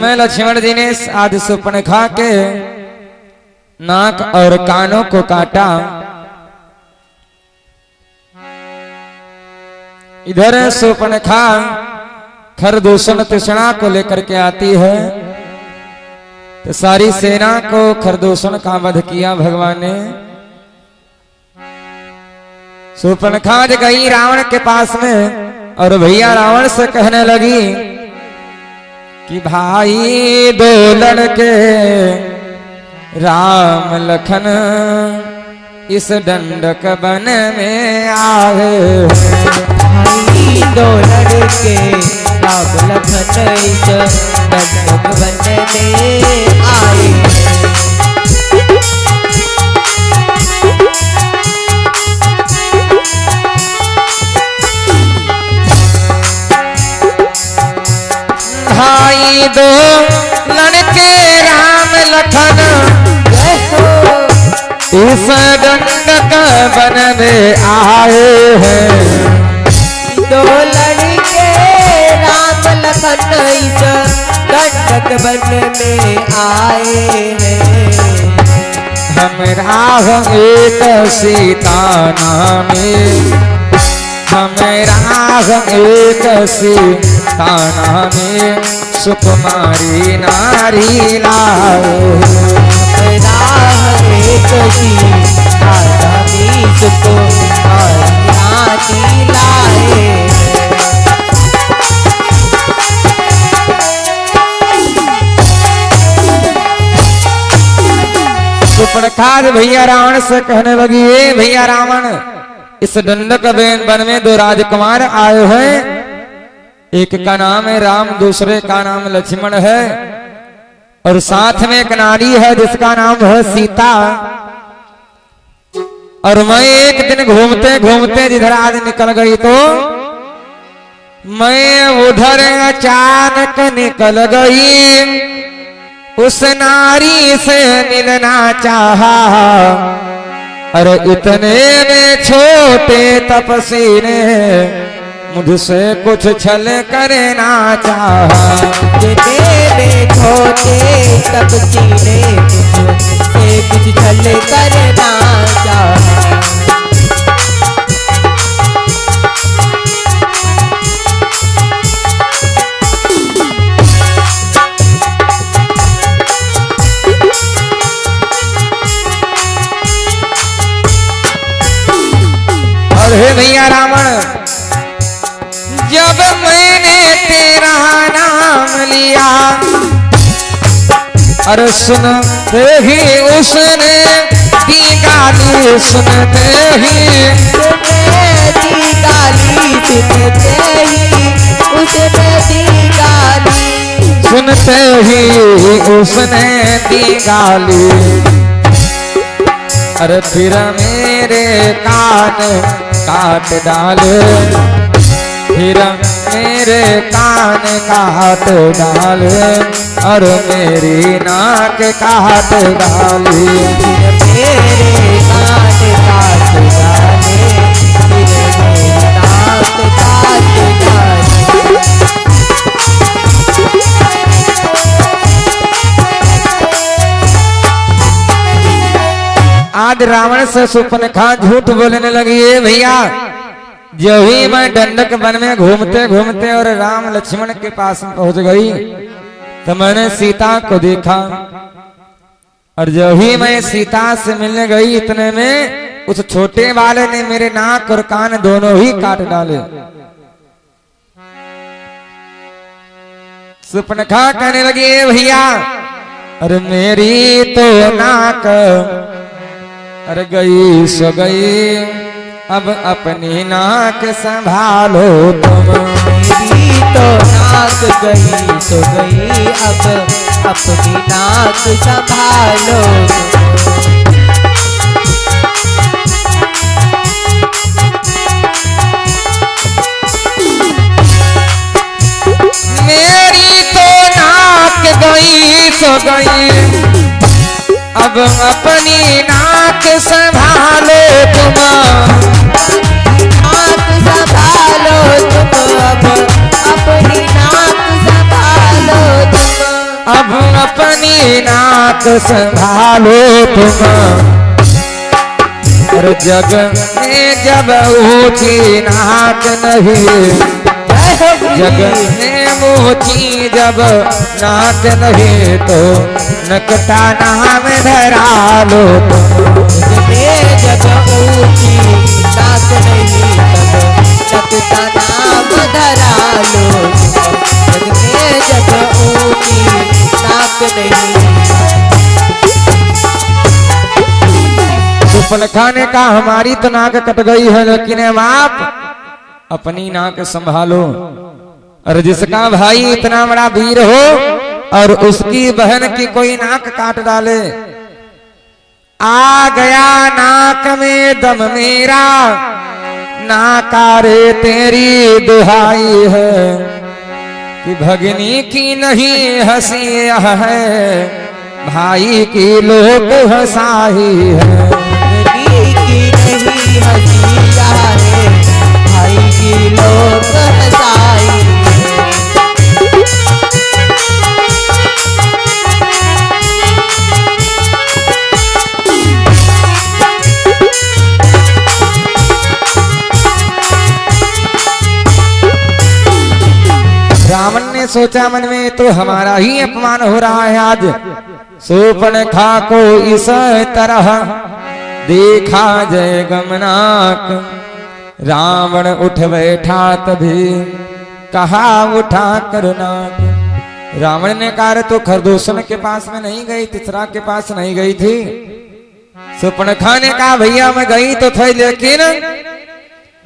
में लक्ष्मण जी ने आदि सुपर्णखा के नाक और कानों को काटा। इधर सुपर्णखा खरदूषण तृष्णा को लेकर के आती है, तो सारी सेना को खरदूषण का वध किया भगवान ने। सुपर्णखा गई रावण के पास में और भैया रावण से कहने लगी कि भाई दो लड़के राम लखन इस दंडक वन में आए। भाई दो लड़के राम लखन इस दंडक वन में आए। भाई दो लड़के राम लखन इस दंडक वन में आए हैं। दो लड़के राम लखन इस दंडक वन में आए हैं। हमरा एक सीता नामे, हमरा एक सीता नामे सुकुमारी नारी लाओ। एक सीता नामी सुकुमारी नारी लाए। सुपर्णखा भैया रावण से कहने लगी, ए भैया रावण, इस दंडक वन में दो राजकुमार आए हैं। एक का नाम है राम, दूसरे का नाम लक्ष्मण है, और साथ में एक नारी है जिसका नाम है सीता। और मैं एक दिन घूमते घूमते जिधर आज निकल गई तो मैं उधर अचानक निकल गई, उस नारी से मिलना चाहा। अरे इतने में छोटे तपसी ने मुझसे कुछ छल करना चाहा। इतने में छोटे तपसी ने मुझसे कुछ छल करना चाहा। हे भैया रावण, जब मैंने तेरा नाम लिया, अरे सुनते ही उसने दी गाली, सुनते ही दी गाली, सुनते ही उसने दी गाली, सुनते ही उसने दी गाली। अरे फिर मेरे कान काट डाले, फिर मेरे कान काट डाले, और मेरी नाक काट डाली। मेरे कान काट डाले, फिर मेरी नाक काट डाले। आज रावण से सुपर्णखा झूठ बोलने लगी है भैया। जब ही मैं दंडक वन में घूमते घूमते और राम लक्ष्मण के पास पहुंच गई तो मैंने सीता को देखा, और जब ही मैं सीता से मिलने गई इतने में उस छोटे वाले ने मेरे नाक और कान दोनों ही काट डाले। सुपर्णखा कहने लगी भैया, अरे मेरी तो नाक अरे गई सो गई, अब अपनी नाक संभालो तुम। मेरी तो नाक गई सो गई, अब अपनी नाक संभालो। मेरी तो नाक गई सो गई, अब अपनी नाक संभालो तुम। नाक संभालो तुम, अब अपनी नाक संभालो तुम। अब अपनी नाक संभालो तुम, और जग में जब ऊंची नाक नहीं, जग में ऊंची जब नाक नहीं तो नकटा नाम धरा लो तुम। जग ऊंची नाक नहीं तब नकटा नाम धरा लो, जग में जग ऊंची नाक नहीं। सुपन खाने का हमारी तो नाक कट गई है, लेकिन अब आप अपनी नाक संभालो। और जिसका भाई इतना बड़ा वीर हो और उसकी बहन की कोई नाक काट डाले, आ गया नाक में दम मेरा, नाकारे तेरी दुहाई है, कि भगनी की नहीं हंसी यह है, भाई की लोग हंसाई है। की नहीं हंसिया है, भाई की लोग हंसाई है। रावण ने सोचा मन में तो हमारा ही अपमान हो रहा है आज, शूर्पणखा को इस तरह देखा जय गमनाक, रावण उठ बैठा तभी कहा उठा करनाक। रावण ने कहा तो खरदूषण के पास में नहीं गई, तीसरा के पास नहीं गई थी। शूर्पणखा ने कहा भैया मैं गई तो थी, लेकिन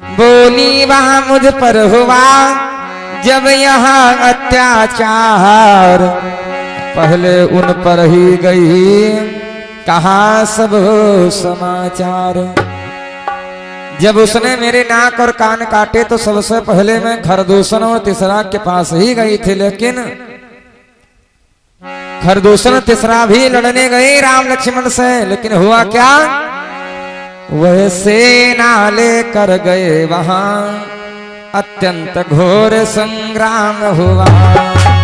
बोली वहां मुझ पर हुआ जब यहाँ अत्याचार, पहले उन पर ही गई कहा सब समाचार। जब उसने मेरे नाक और कान काटे तो सबसे पहले मैं खरदूषण और तीसरा के पास ही गई थी, लेकिन खरदूषण तीसरा भी लड़ने गए राम लक्ष्मण से, लेकिन हुआ क्या, वह सेना लेकर गए वहां, अत्यंत घोर संग्राम हुआ।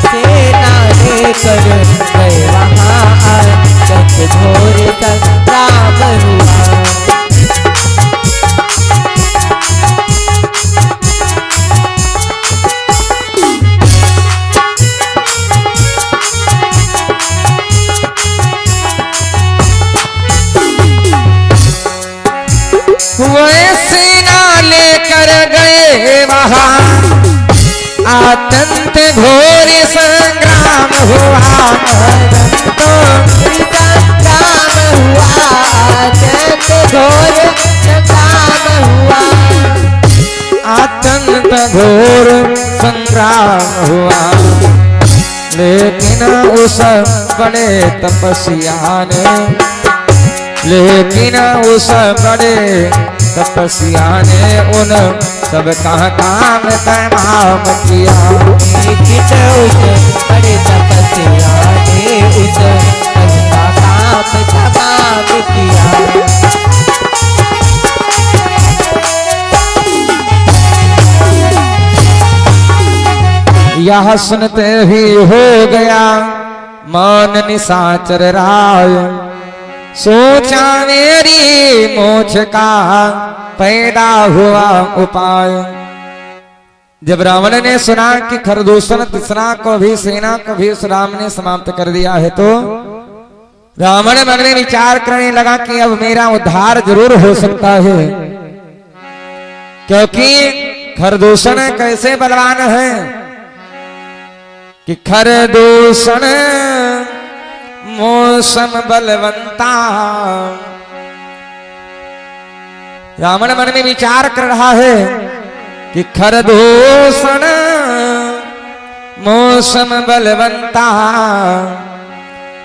सेना लेकर गए वहाँ, अत्यंत घोर संग्राम हुआ। वह सेना लेकर गए वहाँ, अत्यंत घोर संग्राम हुआ। तो संग्राम हुआ, अत्यंत घोर संग्राम हुआ। अत्यंत घोर संग्राम हुआ, लेकिन उस बड़े तपस्या ने, लेकिन उस बड़े तपस्या ने उन सब का काम तमाम किया। लेकिन उस बड़े तपस्या ने उस सबका काम तमाम किया। यह सुनते ही हो गया मन निशाचर राय, सोचा मेरी मोक्ष का पैदा हुआ उपाय। जब रावण ने सुना कि खरदूषण तीसरा को भी सेना को भी उस राम ने समाप्त कर दिया है, तो रावण मन में विचार करने लगा कि अब मेरा उद्धार जरूर हो सकता है, क्योंकि खरदूषण कैसे बलवान है कि खरदूषण मौसम बलवंता। रावण मन में विचार कर रहा है कि खरदूषण मौसम बलवंता,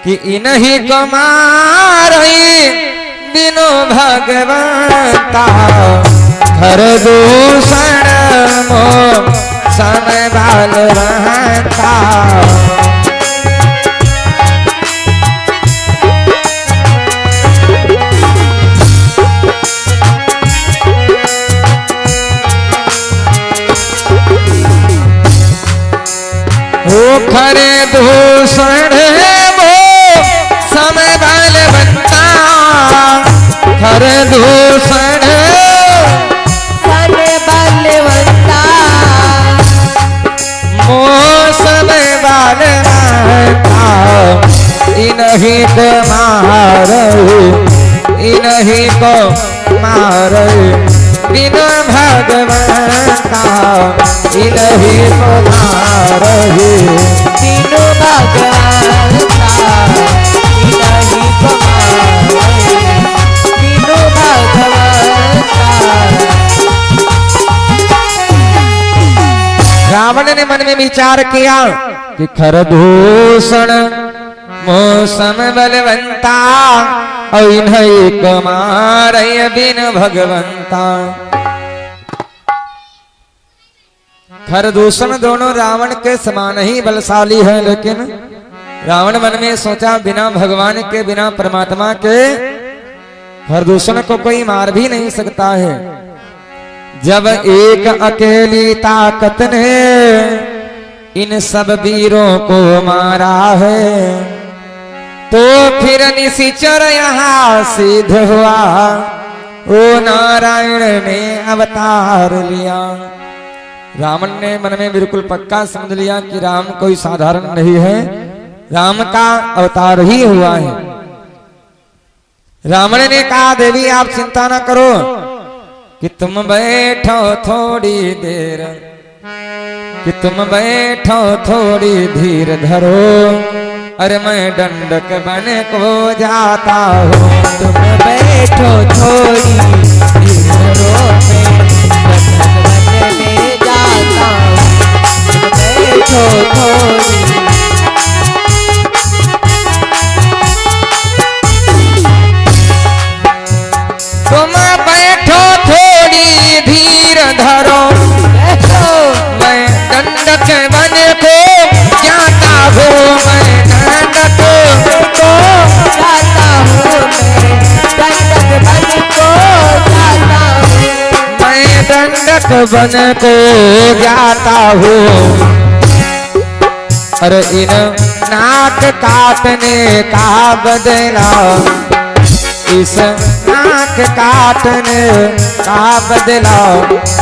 कि इन्हीं को मारही बिनु भगवंता। खरदूषण मौसम बलवंता, खरदूषण इन्हीं को मारे, इन्हीं को मारे बिन भगवान का, इन्हीं को मारे बिनु भगवान का, इन्हीं को मारे बिनु भगवान का। रावण ने मन में विचार किया कि खरदूषण मौसम बलवंता, और इन्हीं को मारे बिन भगवंता। खरदूषण दोनों रावण के समान ही बलशाली है, लेकिन रावण मन में सोचा बिना भगवान के, बिना परमात्मा के खरदूषण को कोई मार भी नहीं सकता है। जब एक अकेली ताकत ने इन सब वीरों को मारा है, तो फिर निशिचर यहाँ सिद्ध हुआ, ओ नारायण ने अवतार लिया। रावण ने मन में बिल्कुल पक्का समझ लिया कि राम कोई साधारण नहीं है, राम का अवतार ही हुआ है। रावण ने कहा देवी आप चिंता न करो कि तुम बैठो थोड़ी देर, कि तुम बैठो थोड़ी धीर धरो, अरे मैं दंडक बन को जाता हूँ। तुम बैठो थोड़ी धीर धरो, मैं दंडक बनने जाता हूँ। बैठो थोड़ी तुम बैठो थोड़ी धीर धरो, मैं दंडक बन को जाता हूँ, मैं दंडक को जाता हूँ, मैं दंडक बन को जाता हूँ। मैं दंडक बन को जाता हूँ। अरे इन नाक काटने का बदला, इस नाक काटने का बदला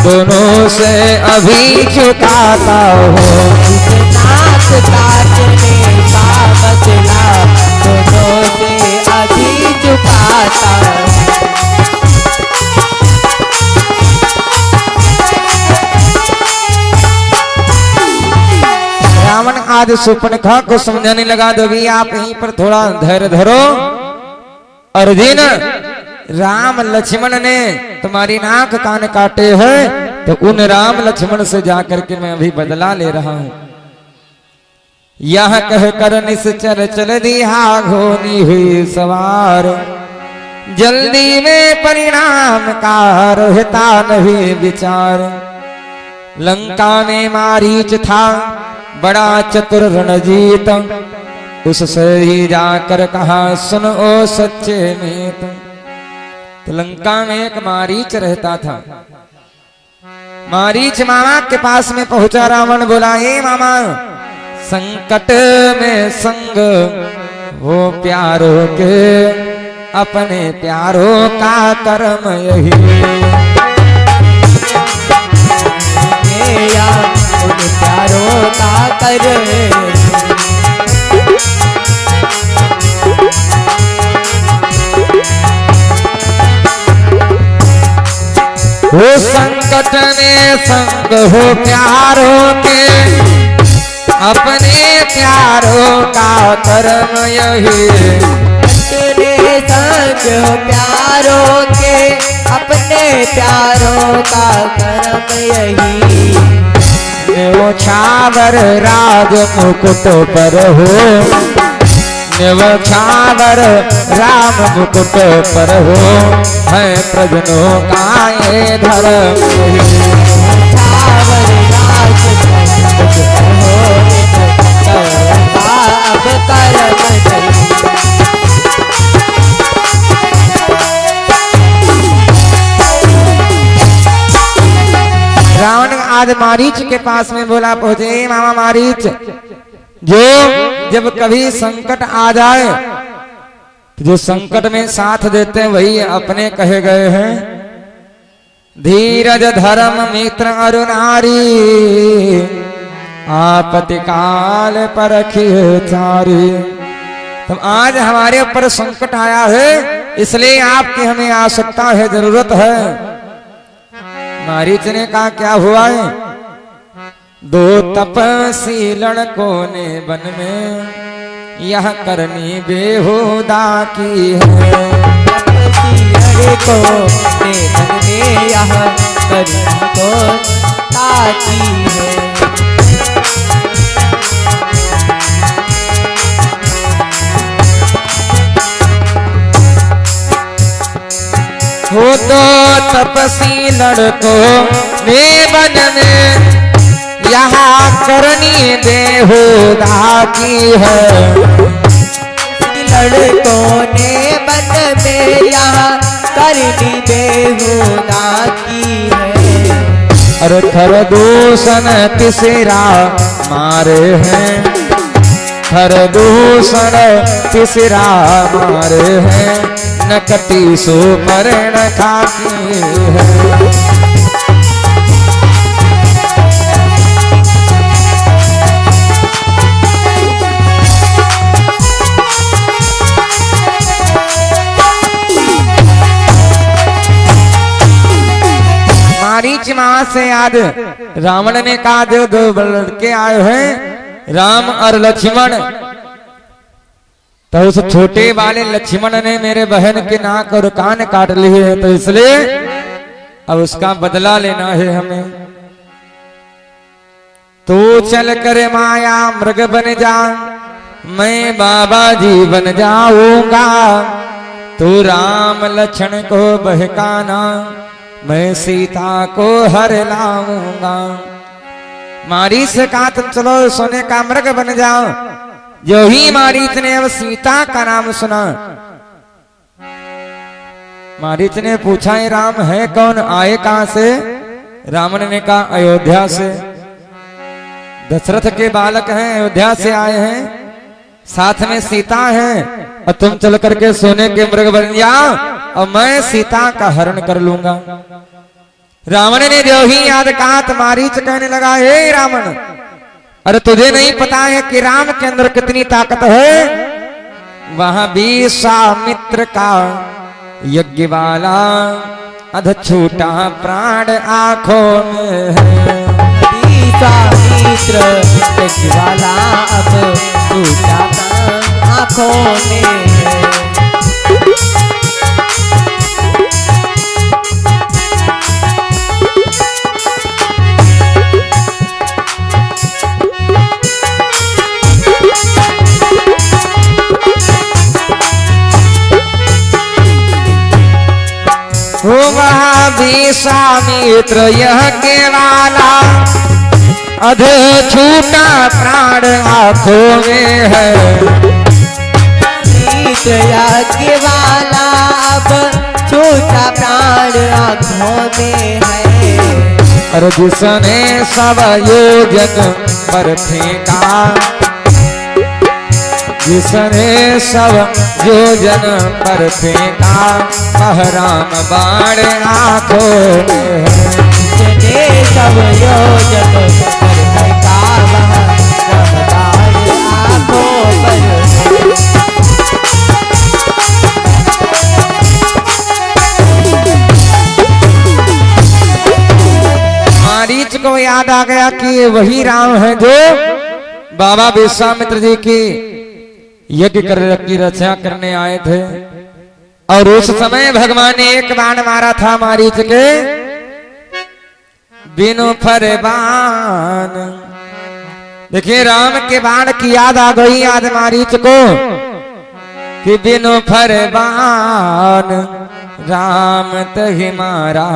दोनों से अभी चुकाता हूँ। इस नाक काटने का बदला दोनों से अभी चुकाता हूँ। रावण आज शूर्पणखा को समझाने लगा, देवी आप यहीं पर थोड़ा धैर्य धरो। अर्जुन राम लक्ष्मण ने तुम्हारी नाक कान काटे हैं, तो उन राम लक्ष्मण से जाकर के मैं अभी बदला ले रहा हूं। यह कहकर निश्चर चल दिया घोनी हुई सवार, जल्दी में परिणाम का रहता नहीं विचार। लंका में मारीच था बड़ा चतुर रणजीत, उससे ही जाकर कहा सुन ओ सच्चे मीत। तो लंका में एक मारीच रहता था। मारीच मामा के पास में पहुंचा। रावण बोला हे मामा, संकट में संग हो प्यारों के, अपने प्यारों का कर्म यही। उन प्यारों का कर्म हो संकट में संग हो प्यारों के, अपने प्यारों का कर्म यही। अपने संग हो प्यारों के, अपने प्यारों का कर्म यही। वो छावर राज मुकुट पर हो, वो छावर राम मुकुट पर हो, है प्रजनों का ये धर्म। छावर राज मुकुट पर हो, अब कर्म रावण आज मारीच के पास में बोला पहुंचे मामा मारीच, जो जब कभी संकट आ जाए तो जो संकट में साथ देते हैं वही अपने कहे गए हैं। धीरज धर्म मित्र अरु नारी, आपत्ति काल परखिए चारी। तो आज हमारे ऊपर संकट आया है, इसलिए आपकी हमें आवश्यकता है, जरूरत है। मारीच ने कहा क्या हुआ है? दो तपस्वी लड़कों ने वन में यह करनी बेहुदा की है। लड़कों ने मन में यह करनी को ताकी है। हो दो तपस्वी लड़कों ने वन में यहाँ करनी बेहुदा की है। लड़कों ने वन में यहाँ करनी बेहुदा की है। अरे खरदूषण तीसरा मारे हैं, खरदूषण तीसरा मारे हैं, नकटी सो पर न खाती है। मारीच मां से याद रावण ने कहा जो दो लड़के आए हैं राम और लक्ष्मण, तो उस छोटे वाले लक्ष्मण ने मेरे बहन के नाक और कान काट लिए हैं, तो इसलिए अब उसका बदला लेना है हमें। तू चल कर माया मृग बन जा, मैं बाबा जी बन जाऊंगा। तू राम लक्ष्मण को बहकाना, मैं सीता को हर लाऊंगा। मारीच से कहा तुम चलो सोने का मृग बन जाओ। जो ही मारीच ने अब सीता का नाम सुना, मारीच ने पूछा ये राम है कौन, आए कहां से? रावण ने कहा अयोध्या से। दशरथ के बालक हैं, अयोध्या से आए हैं, साथ में सीता है, और तुम चल करके सोने के मृग बन जाओ और मैं सीता का हरण कर लूंगा। रावण ने जो ही याद कहा तो मारीच कहने लगा हे रावण, अरे तुझे नहीं पता है कि राम के अंदर कितनी ताकत है? वहां विश्वामित्र का यज्ञ वाला अध छूटा प्राण आंखों में है। विश्वामित्र यज्ञ वाला अब छूटा प्राण आंखों में है। हो वहाँ विश्वामित्र यह के वाला अध छूटा प्राण आंखों में है। यज्ञ वाला अब छूटा प्राण आंखों में है। और जिसने सब योजन पर फेंका, जिसने सब योजन पर फेंका, बहराम बाण आंखों में है। जिसने सब योजन पर फेंका, बहराम बाण आंखों पर है। मारीच को याद आ गया कि वही राम है जो बाबा विश्वामित्र जी की यज्ञ की रचना करने आए थे। और उस समय भगवान ने एक बाण मारा था मारीच के बिनु फरमान। देखिए राम के बाण की याद आ गई आज मारीच को कि बिनु फरमान राम तहि मारा।